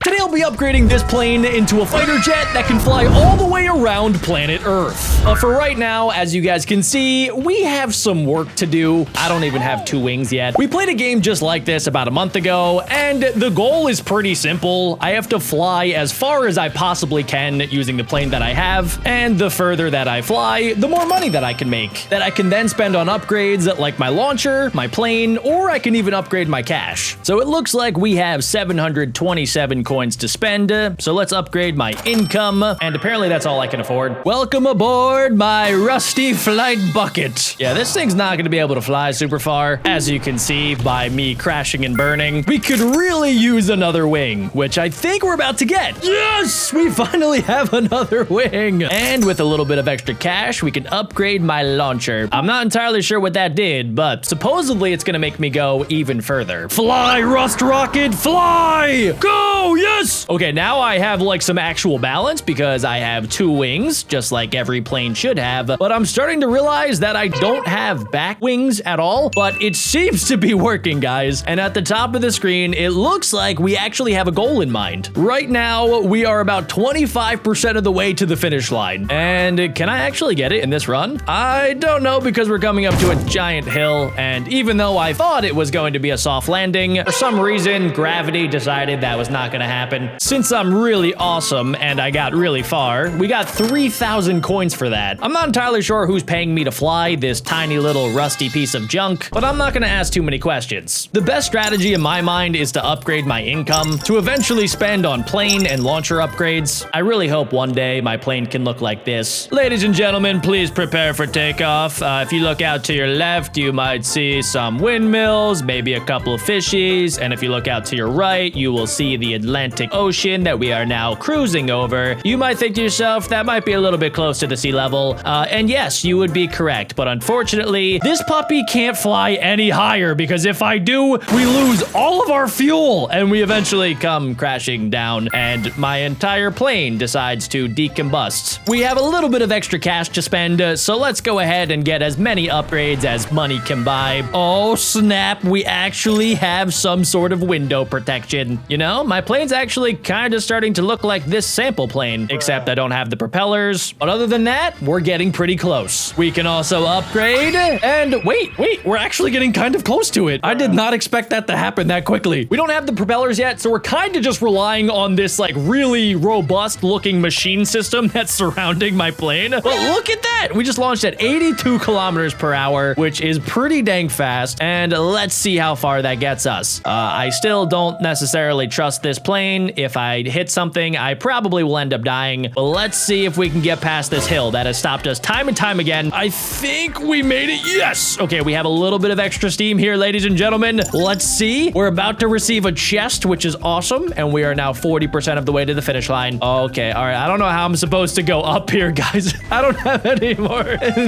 Today I'll be upgrading this plane into a fighter jet that can fly all the way around planet Earth. But for right now, as you guys can see, we have some work to do. I don't even have 2 wings yet. We played a game just like this about a month ago, and the goal is pretty simple. I have to fly as far as I possibly can using the plane that I have, and the further that I fly, the more money that I can make, that I can then spend on upgrades like my launcher, my plane, or I can even upgrade my cash. So it looks like we have 727 coins to spend, so let's upgrade my income, and apparently that's all I can afford. Welcome aboard my rusty flight bucket. Yeah, this thing's not gonna be able to fly super far, as you can see by me crashing and burning. We could really use another wing, which I think we're about to get. Yes, we finally have another wing. And with a little bit of extra cash, we can upgrade my launcher. I'm not entirely sure what that did, but supposedly it's gonna make me go even further. Fly, Rust Rocket, fly! Go, yes! Okay, now I have like some actual balance because I have 2 wings, just like every plane should have, but I'm starting to realize that I don't have back wings at all, but it seems to be working, guys. And at the top of the screen, it looks like we actually have a goal in mind. Right now, we are about 25% of the way to the finish line. And can I actually get it in this run? I don't know, because we're coming up to a giant hill, and even though I thought it was going to be a soft landing, for some reason, gravity decided that was not gonna happen. Since I'm really awesome and I got really far, we got 3,000 coins for that. I'm not entirely sure who's paying me to fly this tiny little rusty piece of junk, but I'm not gonna ask too many questions. The best strategy in my mind is to upgrade my income to eventually spend on plane and launcher upgrades. I really hope one day my plane can look like this. Ladies and gentlemen, please prepare for takeoff. If you look out to your left, you might see some windmills, maybe a couple of fishies, and if you look out to your right, you will see the Atlantic Ocean that we are now cruising over. You might think to yourself, that might be a little bit close to the sea level, and yes, you would be correct, but unfortunately, this puppy can't fly any higher, because if I do, we lose all of our fuel, and we eventually come crashing down, and my entire plane decides to decombust. We have a little bit of extra cash to spend, so let's go ahead and get as many upgrades as money can buy. Oh snap, we actually have some sort of window protection. You know, my plane's actually kind of starting to look like this sample plane, except I don't have the propellers. But other than that, we're getting pretty close. We can also upgrade, and wait, we're actually getting kind of close to it. I did not expect that to happen that quickly. We don't have the propellers yet, so we're kind of just relying on this like really robust looking machine system that's surrounding my plane. But look at that, we just launched at 82 kilometers per hour, which is pretty dang fast, and let's see how far that gets us. I still don't necessarily trust this plane. If I hit something, I probably will end up dying, but let's see if we can get past this hill that has stopped us time and time again. I think we made it. Yes. Okay, we have a little bit of extra steam here, ladies and gentlemen. Let's see. We're about to receive a chest, which is awesome, and we are now 40% of the way to the finish line. Okay, all right. I don't know how I'm supposed to go up here, guys. I don't have any more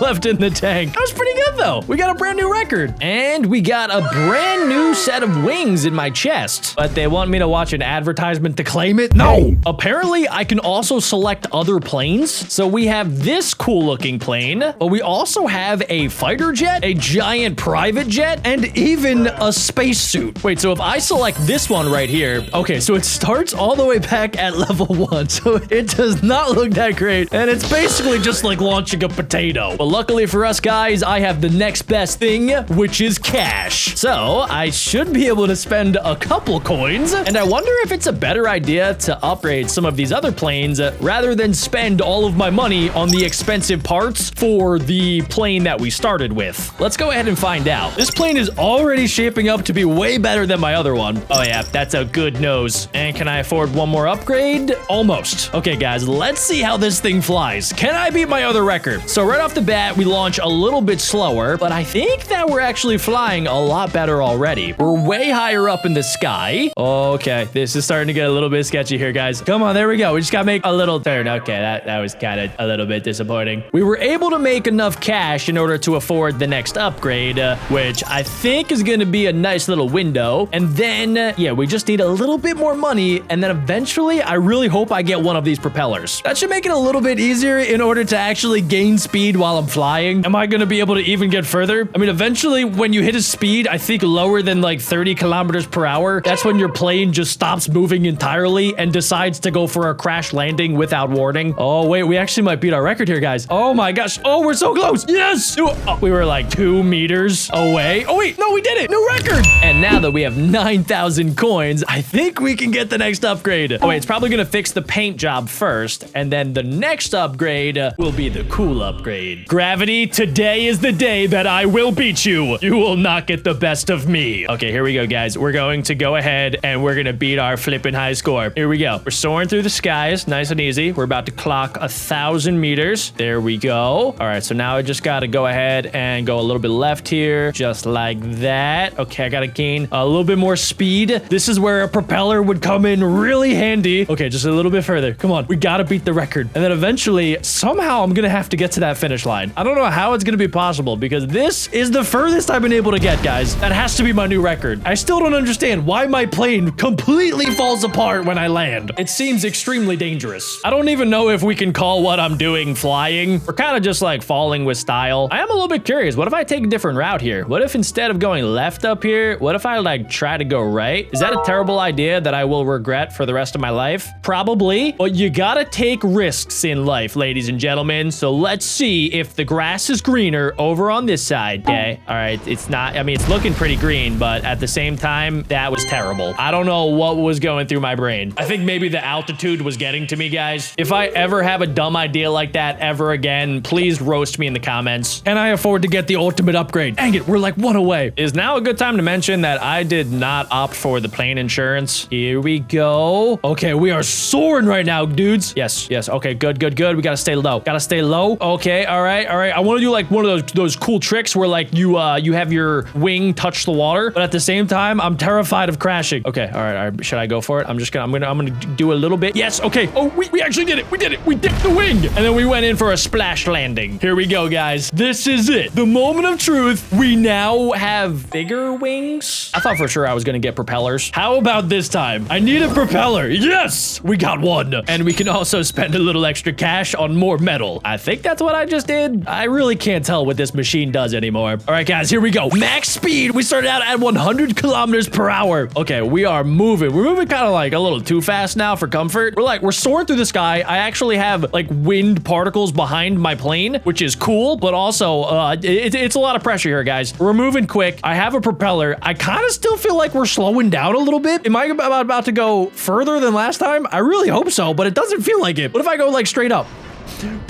left in the tank. That was pretty good, though. We got a brand new record, and we got a brand new set of wings in my chest, but they want me to watch an advertisement to claim it? No. Apparently, I can also select other planes. So we have this cool looking plane, but we also have a fighter jet, a giant private jet, and even a spacesuit. Wait, so if I select this one right here, okay, so it starts all the way back at level 1, so it does not look that great, and it's basically just like launching a potato. But luckily for us guys, I have the next best thing, which is cash. So I should be able to spend a couple coins, and I wonder if it's a better idea to upgrade some of these other planes rather than spend all of my money on the expensive parts for the plane that we started with. Let's go ahead and find out. This plane is already shaping up to be way better than my other one. Oh yeah, that's a good nose. And can I afford one more upgrade? Almost. Okay guys, let's see how this thing flies. Can I beat my other record? So right off the bat, we launch a little bit slower, but I think that we're actually flying a lot better already. We're way higher up in the sky. Okay, this is starting to get a little bit sketchy here, guys. Come on, there we go. We just gotta make a little turn. Okay, that was kind of a little bit disappointing. We were able to make enough cash in order to afford the next upgrade, which I think is gonna be a nice little window. And then, yeah, we just need a little bit more money, and then eventually, I really hope I get one of these propellers. That should make it a little bit easier in order to actually gain speed while I'm flying. Am I gonna be able to even get further? I mean, eventually, when you hit a speed, I think lower than like 30 kilometers per hour, that's when your plane just stops moving moving entirely and decides to go for a crash landing without warning. Oh, wait, we actually might beat our record here, guys. Oh my gosh. Oh, we're so close. Yes. Oh, we were like 2 meters away. Oh, wait, no, we did it. New record. And now that we have 9,000 coins, I think we can get the next upgrade. Oh, wait, it's probably going to fix the paint job first. And then the next upgrade will be the cool upgrade. Gravity, today is the day that I will beat you. You will not get the best of me. Okay, here we go, guys. We're going to go ahead and we're going to beat our flipping high score. Here we go. We're soaring through the skies. Nice and easy. We're about to clock 1,000 meters. There we go. All right, so now I just got to go ahead and go a little bit left here, just like that. Okay, I got to gain a little bit more speed. This is where a propeller would come in really handy. Okay, just a little bit further. Come on. We got to beat the record. And then eventually, somehow I'm going to have to get to that finish line. I don't know how it's going to be possible because this is the furthest I've been able to get, guys. That has to be my new record. I still don't understand why my plane completely falls apart when I land. It seems extremely dangerous. I don't even know if we can call what I'm doing flying. We're kind of just like falling with style. I am a little bit curious. What if I take a different route here? What if instead of going left up here, what if I like try to go right? Is that a terrible idea that I will regret for the rest of my life? Probably, but you gotta take risks in life, ladies and gentlemen. So let's see if the grass is greener over on this side. Okay, all right, it's not, I mean, it's looking pretty green, but at the same time, that was terrible. I don't know what was going through my brain. I think maybe the altitude was getting to me, guys. If I ever have a dumb idea like that ever again, please roast me in the comments. Can I afford to get the ultimate upgrade? Dang it, we're like 1 away. Is now a good time to mention that I did not opt for the plane insurance. Here we go. Okay, we are soaring right now, dudes. Yes, yes. Okay, good, good, good. We gotta stay low. Gotta stay low. Okay, all right, all right. I want to do like one of those cool tricks where like you have your wing touch the water, but at the same time, I'm terrified of crashing. Okay, all right, all right. Should I go for it? I'm gonna do a little bit. Yes, okay. Oh, we actually did it. We did it. We dipped the wing. And then we went in for a splash landing. Here we go, guys. This is it. The moment of truth. We now have bigger wings. I thought for sure I was gonna get propellers. How about this time? I need a propeller. Yes, we got one. And we can also spend a little extra cash on more metal. I think that's what I just did. I really can't tell what this machine does anymore. All right, guys, here we go. Max speed. We started out at 100 kilometers per hour. Okay, we are moving. We're moving kind of like a little too fast now for comfort. We're soaring through the sky. I actually have like wind particles behind my plane, which is cool, but also it's a lot of pressure here, guys. We're moving quick. I have a propeller. I kind of still feel like we're slowing down a little bit. Am I about to go further than last time? I really hope so, but it doesn't feel like it. What if I go like straight up?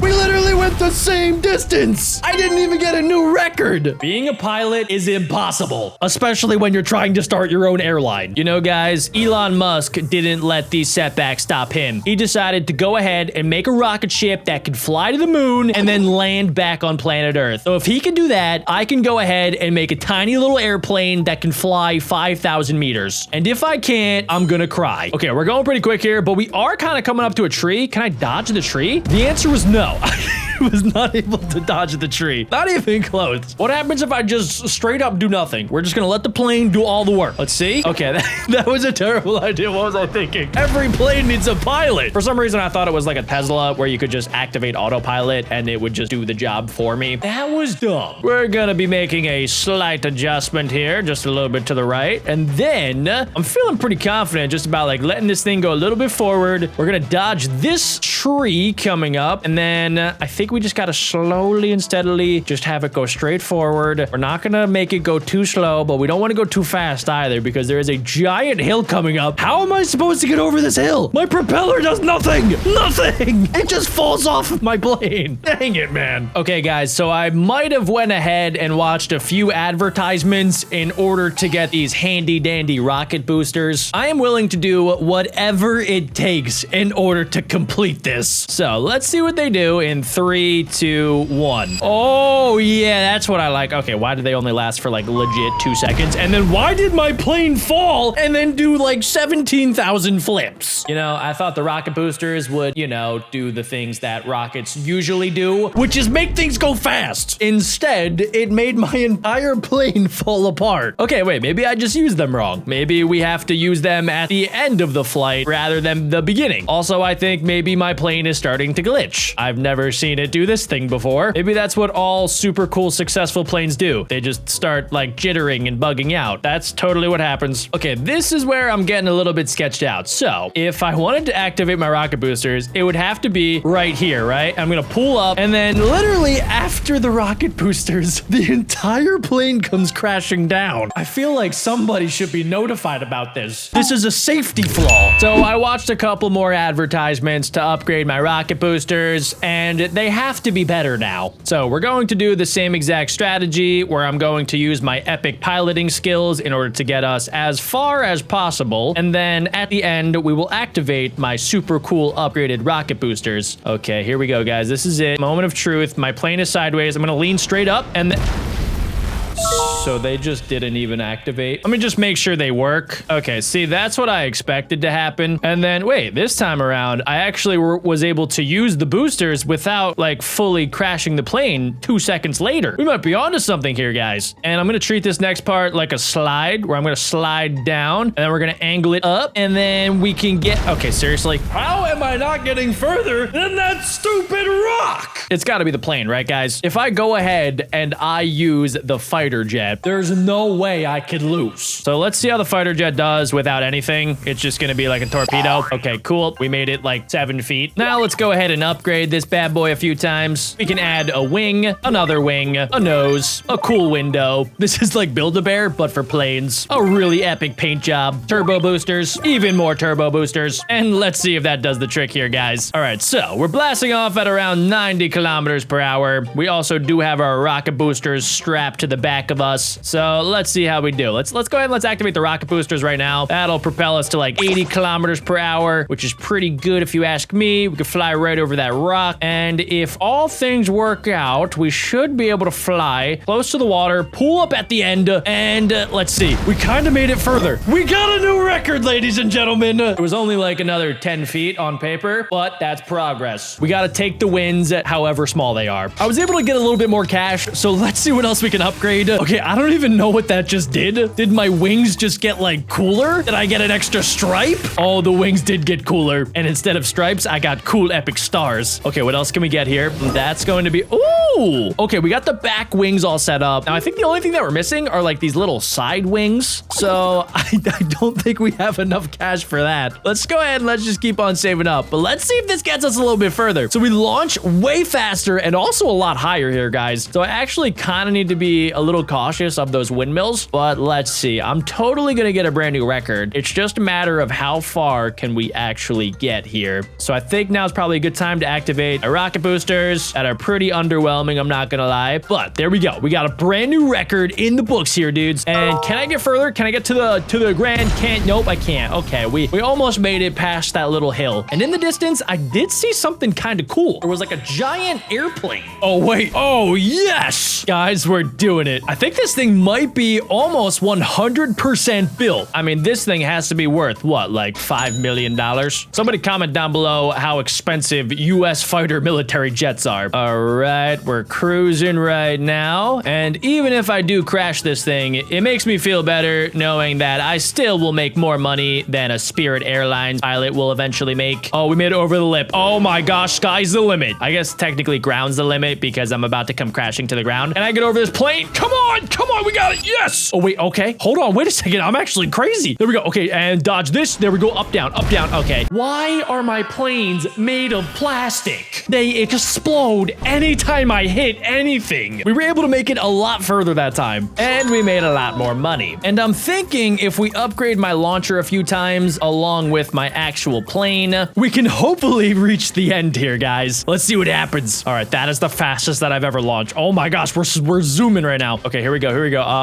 We literally went the same distance. I didn't even get a new record. Being a pilot is impossible, especially when you're trying to start your own airline. You know, guys, Elon Musk didn't let these setbacks stop him. He decided to go ahead and make a rocket ship that could fly to the moon and then land back on planet Earth. So if he can do that, I can go ahead and make a tiny little airplane that can fly 5,000 meters. And if I can't, I'm gonna cry. Okay, we're going pretty quick here, but we are kind of coming up to a tree. Can I dodge the tree? The answer was no. I was not able to dodge the tree. Not even close. What happens if I just straight up do nothing? We're just gonna let the plane do all the work. Let's see. Okay, that was a terrible idea. What was I thinking? Every plane needs a pilot. For some reason, I thought it was like a Tesla where you could just activate autopilot and it would just do the job for me. That was dumb. We're gonna be making a slight adjustment here, just a little bit to the right. And then I'm feeling pretty confident just about like letting this thing go a little bit forward. We're gonna dodge this tree coming up. And then I think we just gotta slowly and steadily just have it go straight forward. We're not gonna make it go too slow, but we don't want to go too fast either because there is a giant hill coming up. How am I supposed to get over this hill? My propeller does nothing. Nothing. It just falls off of my plane. Dang it, man. Okay, guys, so I might have went ahead and watched a few advertisements in order to get these handy dandy rocket boosters. I am willing to do whatever it takes in order to complete this. So let's see what they do in 3, 2, 1. Oh, yeah, that's what I like. Okay, why did they only last for like legit 2 seconds? And then why did my plane fall and then do like 17,000 flips? You know, I thought the rocket boosters would, you know, do the things that rockets usually do, which is make things go fast. Instead, it made my entire plane fall apart. Okay, wait, maybe I just used them wrong. Maybe we have to use them at the end of the flight rather than the beginning. Also, I think maybe my plane is starting to glitch. I've never seen it it do this thing before. Maybe that's what all super cool, successful planes do. They just start like jittering and bugging out. That's totally what happens. Okay, this is where I'm getting a little bit sketched out. So if I wanted to activate my rocket boosters, it would have to be right here, right? I'm gonna pull up, and then literally after the rocket boosters, the entire plane comes crashing down. I feel like somebody should be notified about this. This is a safety flaw. So I watched a couple more advertisements to upgrade my rocket boosters, and they have to be better now. So we're going to do the same exact strategy where I'm going to use my epic piloting skills in order to get us as far as possible. And then at the end, we will activate my super cool upgraded rocket boosters. Okay, here we go, guys. This is it. Moment of truth. My plane is sideways. I'm gonna lean straight up, and so they just didn't even activate. Let me just make sure they work. Okay, see, that's what I expected to happen. And then, wait, this time around, I actually was able to use the boosters without, like, fully crashing the plane 2 seconds later. We might be onto something here, guys. And I'm gonna treat this next part like a slide, where I'm gonna slide down, and then we're gonna angle it up, and then we can get... Okay, seriously? How am I not getting further than that stupid rock? It's gotta be the plane, right, guys? If I go ahead and I use the fighter jet, there's no way I could lose. So let's see how the fighter jet does without anything. It's just gonna be like a torpedo. Okay, cool. We made it like 7 feet. Now let's go ahead and upgrade this bad boy a few times. We can add a wing, another wing, a nose, a cool window. This is like Build-A-Bear, but for planes. A really epic paint job. Turbo boosters, even more turbo boosters. And let's see if that does the trick here, guys. All right, so we're blasting off at around 90 kilometers per hour. We also do have our rocket boosters strapped to the back of us. So let's see how we do. Let's go ahead and let's activate the rocket boosters right now. That'll propel us to like 80 kilometers per hour, which is pretty good if you ask me. We could fly right over that rock. And if all things work out, we should be able to fly close to the water, pull up at the end, and let's see. We kind of made it further. We got a new record, ladies and gentlemen. It was only like another 10 feet on paper, but that's progress. We got to take the wins, however small they are. I was able to get a little bit more cash, so let's see what else we can upgrade. Okay, I don't even know what that just did. Did my wings just get like cooler? Did I get an extra stripe? Oh, the wings did get cooler. And instead of stripes, I got cool epic stars. Okay, what else can we get here? That's going to be... Ooh! Okay, we got the back wings all set up. Now, I think the only thing that we're missing are like these little side wings. So I don't think we have enough cash for that. Let's go ahead and let's just keep on saving up. But let's see if this gets us a little bit further. So we launch way faster and also a lot higher here, guys. So I actually kind of need to be a little cautious of those windmills, but let's see. I'm totally gonna get a brand new record. It's just a matter of how far can we actually get here. So I think now is probably a good time to activate our rocket boosters that are pretty underwhelming, I'm not gonna lie, but there we go. We got a brand new record in the books here, dudes. And can I get further? Can I get to the grand? Can't. Nope, I can't. Okay, we almost made it past that little hill. And in the distance, I did see something kind of cool. There was like a giant airplane. Oh, wait. Oh, yes. Guys, we're doing it. I think this thing might be almost 100% built. I mean, this thing has to be worth, what, like $5 million? Somebody comment down below how expensive U.S. fighter military jets are. All right, we're cruising right now. And even if I do crash this thing, it makes me feel better knowing that I still will make more money than a Spirit Airlines pilot will eventually make. Oh, we made it over the lip. Oh my gosh, sky's the limit. I guess technically ground's the limit because I'm about to come crashing to the ground. And I get over this plane. Come on, we got it. Yes. Oh, wait, okay. Hold on, wait a second. I'm actually crazy. There we go. Okay, and dodge this. There we go. Up, down, up, down. Okay. Why are my planes made of plastic? They explode anytime I hit anything. We were able to make it a lot further that time, and we made a lot more money. And I'm thinking if we upgrade my launcher a few times along with my actual plane, we can hopefully reach the end here, guys. Let's see what happens. All right, that is the fastest that I've ever launched. Oh my gosh, we're zooming right now. Okay, here we go.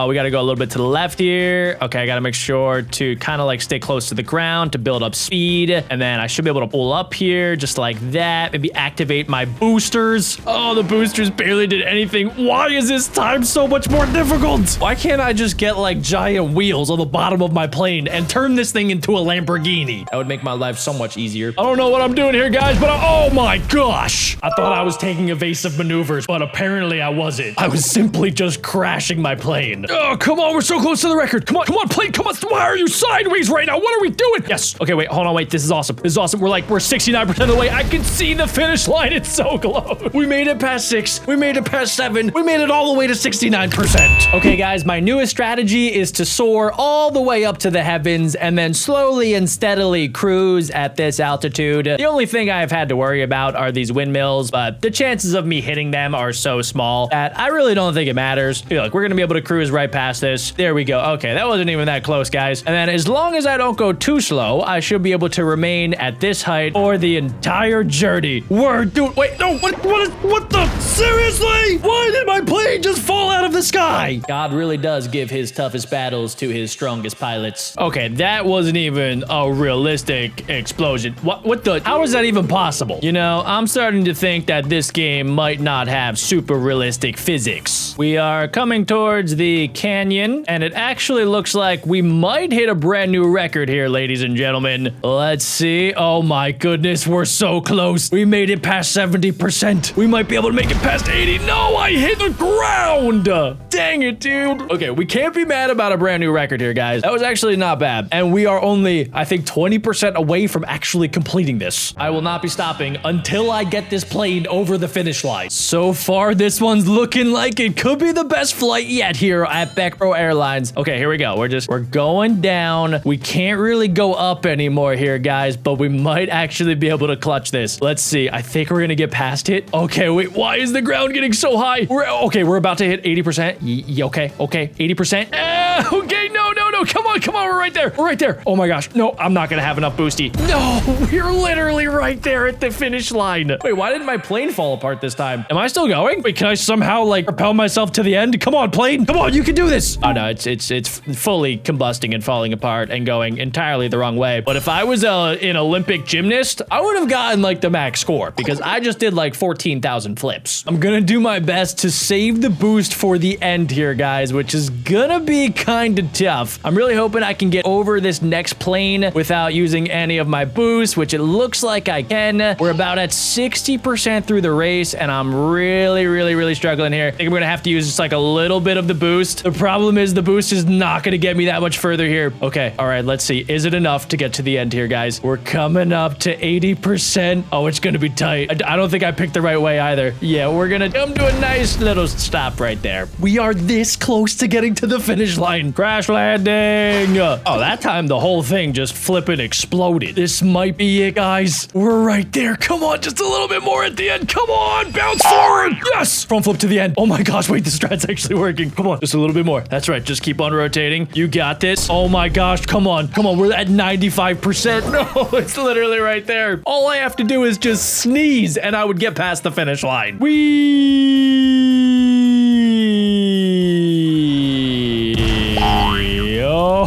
We got to go a little bit to the left here. Okay, I got to make sure to kind of like stay close to the ground to build up speed. And then I should be able to pull up here just like that. Maybe activate my boosters. Oh, the boosters barely did anything. Why is this time so much more difficult? Why can't I just get like giant wheels on the bottom of my plane and turn this thing into a Lamborghini? That would make my life so much easier. I don't know what I'm doing here, guys, but oh my gosh. I thought I was taking evasive maneuvers, but apparently I wasn't. I was simply just crashing my my plane. Oh, come on. We're so close to the record. Come on, plane. Come on. Why are you sideways right now? What are we doing? Yes. Okay, wait. Hold on. Wait. This is awesome. We're 69% of the way. I can see the finish line. It's so close. We made it past 6. We made it past 7. We made it all the way to 69%. Okay, guys. My newest strategy is to soar all the way up to the heavens and then slowly and steadily cruise at this altitude. The only thing I've had to worry about are these windmills, but the chances of me hitting them are so small that I really don't think it matters. Look, we're gonna be able to cruise right past this. There we go. Okay, that wasn't even that close, guys. And then as long as I don't go too slow, I should be able to remain at this height for the entire journey. Dude, wait, no, what the? Seriously? Why did my plane just fall out of the sky? God really does give his toughest battles to his strongest pilots. Okay, that wasn't even a realistic explosion. What the? How is that even possible? You know, I'm starting to think that this game might not have super realistic physics. We are coming towards the canyon, and it actually looks like we might hit a brand new record here, ladies and gentlemen. Let's see. Oh my goodness, we're so close. We made it past 70%. We might be able to make it past 80. No, I hit the ground. Dang it, dude. Okay, we can't be mad about a brand new record here, guys. That was actually not bad. And we are only, I think, 20% away from actually completing this. I will not be stopping until I get this plane over the finish line. So far, this one's looking like it could be the best flight yet here at Beckbro Airlines. Okay, here we go. We're going down. We can't really go up anymore here, guys, but we might actually be able to clutch this. Let's see. I think we're gonna get past it. Okay, wait, why is the ground getting so high? We're about to hit 80%. Okay, 80%. Okay, no, come on, we're right there. Oh my gosh, no, I'm not gonna have enough boosty. No, we're literally right there at the finish line. Wait, why didn't my plane fall apart this time? Am I still going? Wait, can I somehow like propel myself to the end? Come on, plane, come on, you can do this. Oh no, it's fully combusting and falling apart and going entirely the wrong way. But if I was an Olympic gymnast, I would have gotten like the max score because I just did like 14,000 flips. I'm gonna do my best to save the boost for the end here, guys, which is gonna be kind of tough. I'm really hoping I can get over this next plane without using any of my boost, which it looks like I can. We're about at 60% through the race, and I'm really struggling here. I think I'm gonna have to use just like a little bit of the boost. The problem is the boost is not gonna get me that much further here. Okay, all right, let's see. Is it enough to get to the end here, guys? We're coming up to 80%. Oh, it's gonna be tight. I don't think I picked the right way either. Yeah, we're gonna come to a nice little stop right there. We are this close to getting to the finish line. Crash landing. Oh, that time the whole thing just flipping exploded. This might be it, guys. We're right there. Come on, just a little bit more at the end. Come on, bounce forward. Yes, front flip to the end. Oh my gosh, wait, the strat's actually working. Come on, just a little bit more. That's right, just keep on rotating. You got this. Oh my gosh, come on, we're at 95%. No, it's literally right there. All I have to do is just sneeze and I would get past the finish line.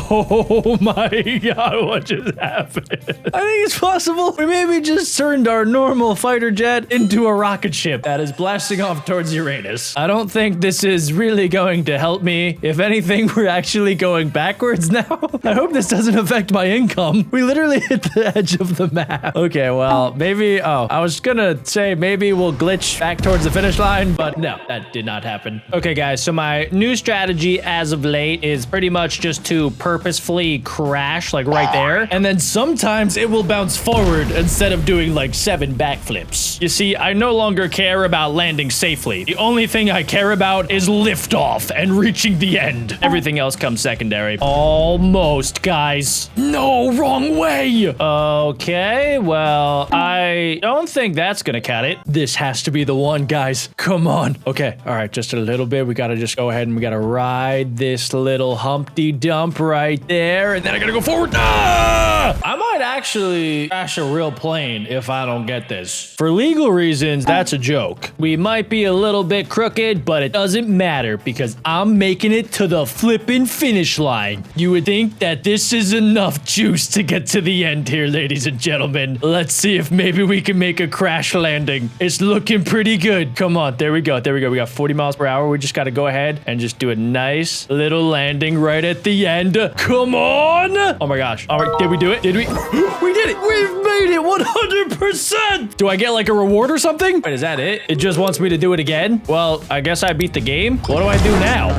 Oh my god, what just happened? I think it's possible we maybe just turned our normal fighter jet into a rocket ship that is blasting off towards Uranus. I don't think this is really going to help me. If anything, we're actually going backwards now. I hope this doesn't affect my income. We literally hit the edge of the map. Okay, well, maybe, I was gonna say maybe we'll glitch back towards the finish line, but no, that did not happen. Okay, guys, so my new strategy as of late is pretty much just to purposefully crash like right there, and then sometimes it will bounce forward instead of doing like 7 backflips. You see, I no longer care about landing safely. The only thing I care about is liftoff and reaching the end. Everything else comes secondary. Almost, guys. No, wrong way. Okay, well, I don't think that's gonna cut it. This has to be the one, guys. Come on. Okay, all right, just a little bit. We gotta just go ahead and we gotta ride this little Humpty Dump right there, and then I gotta go forward. I might actually crash a real plane if I don't get this. For legal reasons, that's a joke. We might be a little bit crooked, but it doesn't matter because I'm making it to the flippin' finish line. You would think that this is enough juice to get to the end here, ladies and gentlemen. Let's see if maybe we can make a crash landing. It's looking pretty good. Come on, there we go. We got 40 miles per hour. We just gotta go ahead and just do a nice little landing right at the end. Come on. Oh my gosh. All right, did we do it? Did we? We did it. We've made it 100%. Do I get like a reward or something? Wait, is that it? It just wants me to do it again? Well, I guess I beat the game. What do I do now?